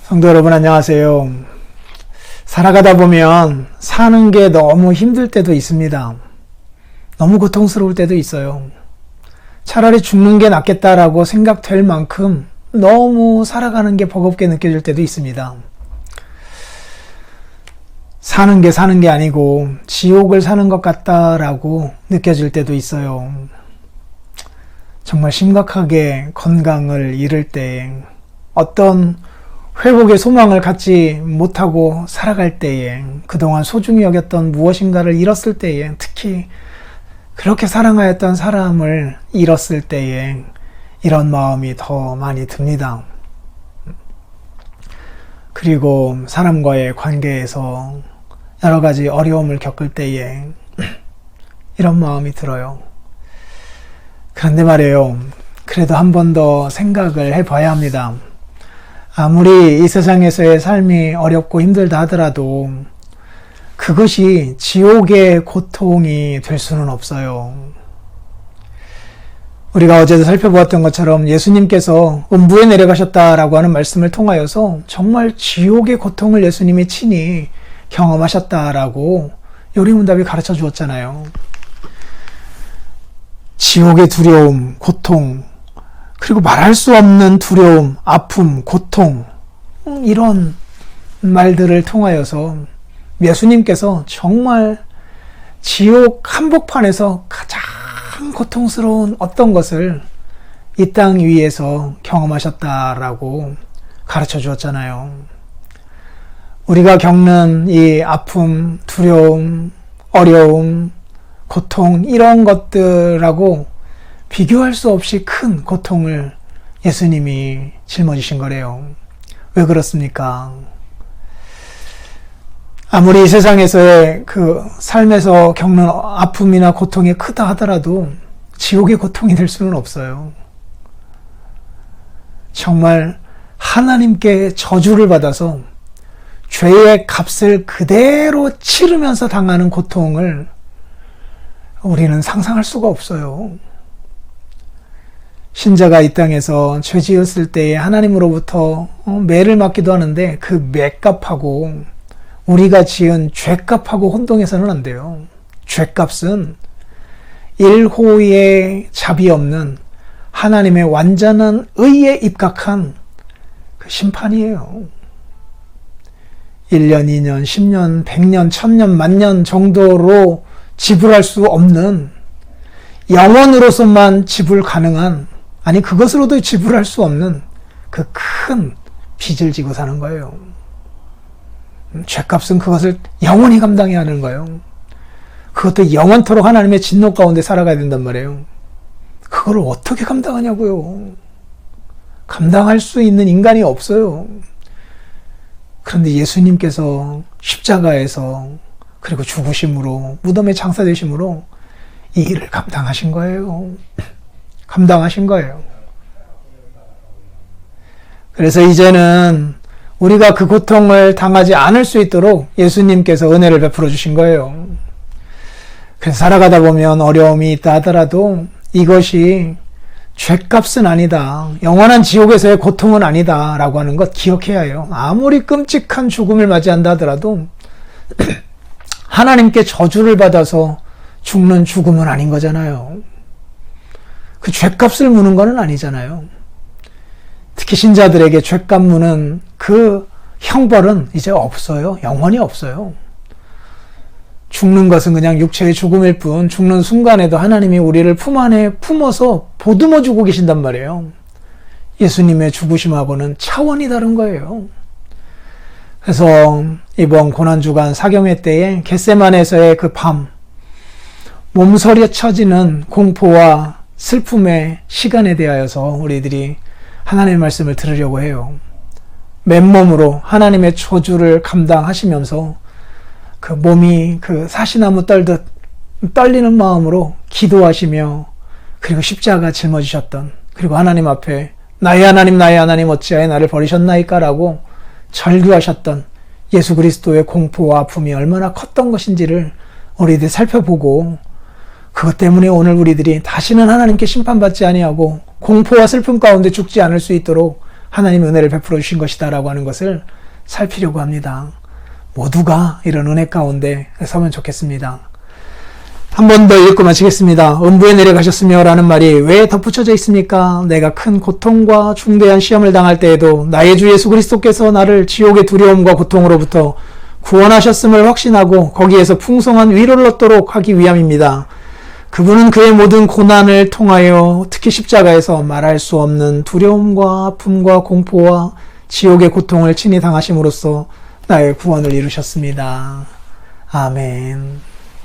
성도 여러분 안녕하세요. 살아가다 보면 사는 게 너무 힘들 때도 있습니다. 너무 고통스러울 때도 있어요. 차라리 죽는 게 낫겠다라고 생각될 만큼 너무 살아가는 게 버겁게 느껴질 때도 있습니다. 사는 게 아니고 지옥을 사는 것 같다라고 느껴질 때도 있어요. 정말 심각하게 건강을 잃을 때, 어떤 회복의 소망을 갖지 못하고 살아갈 때에, 그동안 소중히 여겼던 무엇인가를 잃었을 때에, 특히 그렇게 사랑하였던 사람을 잃었을 때에 이런 마음이 더 많이 듭니다. 그리고 사람과의 관계에서 여러 가지 어려움을 겪을 때에 이런 마음이 들어요. 그런데 말이에요. 그래도 한 번 더 생각을 해봐야 합니다. 아무리 이 세상에서의 삶이 어렵고 힘들다 하더라도 그것이 지옥의 고통이 될 수는 없어요. 우리가 어제도 살펴보았던 것처럼 예수님께서 음부에 내려가셨다라고 하는 말씀을 통하여서 정말 지옥의 고통을 예수님이 친히 경험하셨다라고 요리문답이 가르쳐 주었잖아요. 지옥의 두려움, 고통, 그리고 말할 수 없는 두려움, 아픔, 고통, 이런 말들을 통하여서 예수님께서 정말 지옥 한복판에서 가장 고통스러운 어떤 것을 이 땅 위에서 경험하셨다라고 가르쳐 주었잖아요. 우리가 겪는 이 아픔, 두려움, 어려움, 고통, 이런 것들하고 비교할 수 없이 큰 고통을 예수님이 짊어지신 거래요. 왜 그렇습니까? 아무리 이 세상에서의 그 삶에서 겪는 아픔이나 고통이 크다 하더라도 지옥의 고통이 될 수는 없어요. 정말 하나님께 저주를 받아서 죄의 값을 그대로 치르면서 당하는 고통을 우리는 상상할 수가 없어요. 신자가 이 땅에서 죄 지었을 때에 하나님으로부터 매를 맞기도 하는데 그 매값하고 우리가 지은 죄값하고 혼동해서는 안 돼요. 죄값은 일호의 잡이 없는 하나님의 완전한 의에 입각한 그 심판이에요. 1년, 2년, 10년, 100년, 1000년, 만년 정도로 지불할 수 없는, 영원으로서만 지불 가능한, 아니 그것으로도 지불할 수 없는 그 큰 빚을 지고 사는 거예요. 죄값은 그것을 영원히 감당해야 하는 거예요. 그것도 영원토록 하나님의 진노 가운데 살아가야 된단 말이에요. 그걸 어떻게 감당하냐고요. 감당할 수 있는 인간이 없어요. 그런데 예수님께서 십자가에서, 그리고 죽으심으로, 무덤에 장사되심으로 이 일을 감당하신 거예요. 감당하신 거예요. 그래서 이제는 우리가 그 고통을 당하지 않을 수 있도록 예수님께서 은혜를 베풀어 주신 거예요. 그래서 살아가다 보면 어려움이 있다 하더라도 이것이 죄값은 아니다, 영원한 지옥에서의 고통은 아니다 라고 하는 것 기억해야 해요. 아무리 끔찍한 죽음을 맞이한다 하더라도 하나님께 저주를 받아서 죽는 죽음은 아닌 거잖아요. 그 죄값을 무는 건 아니잖아요. 특히 신자들에게 죄값 무는 그 형벌은 이제 없어요. 영원히 없어요. 죽는 것은 그냥 육체의 죽음일 뿐, 죽는 순간에도 하나님이 우리를 품 안에 품어서 보듬어 주고 계신단 말이에요. 예수님의 죽으심하고는 차원이 다른 거예요. 그래서 이번 고난주간 사경회 때에 겟세마네에서의 그 밤, 몸서리쳐지는 공포와 슬픔의 시간에 대하여서 우리들이 하나님의 말씀을 들으려고 해요. 맨몸으로 하나님의 저주를 감당하시면서 그 몸이 그 사시나무 떨듯 떨리는 마음으로 기도하시며, 그리고 십자가 짊어지셨던, 그리고 하나님 앞에 나의 하나님 어찌하여 나를 버리셨나이까 라고 절규하셨던 예수 그리스도의 공포와 아픔이 얼마나 컸던 것인지를 우리들이 살펴보고, 그것 때문에 오늘 우리들이 다시는 하나님께 심판받지 아니하고 공포와 슬픔 가운데 죽지 않을 수 있도록 하나님의 은혜를 베풀어 주신 것이다라고 하는 것을 살피려고 합니다. 모두가 이런 은혜 가운데 서면 좋겠습니다. 한 번 더 읽고 마치겠습니다. 음부에 내려가셨으며 라는 말이 왜 덧붙여져 있습니까? 내가 큰 고통과 중대한 시험을 당할 때에도 나의 주 예수 그리스도께서 나를 지옥의 두려움과 고통으로부터 구원하셨음을 확신하고 거기에서 풍성한 위로를 얻도록 하기 위함입니다. 그분은 그의 모든 고난을 통하여 특히 십자가에서 말할 수 없는 두려움과 아픔과 공포와 지옥의 고통을 친히 당하심으로써 나의 구원을 이루셨습니다. 아멘.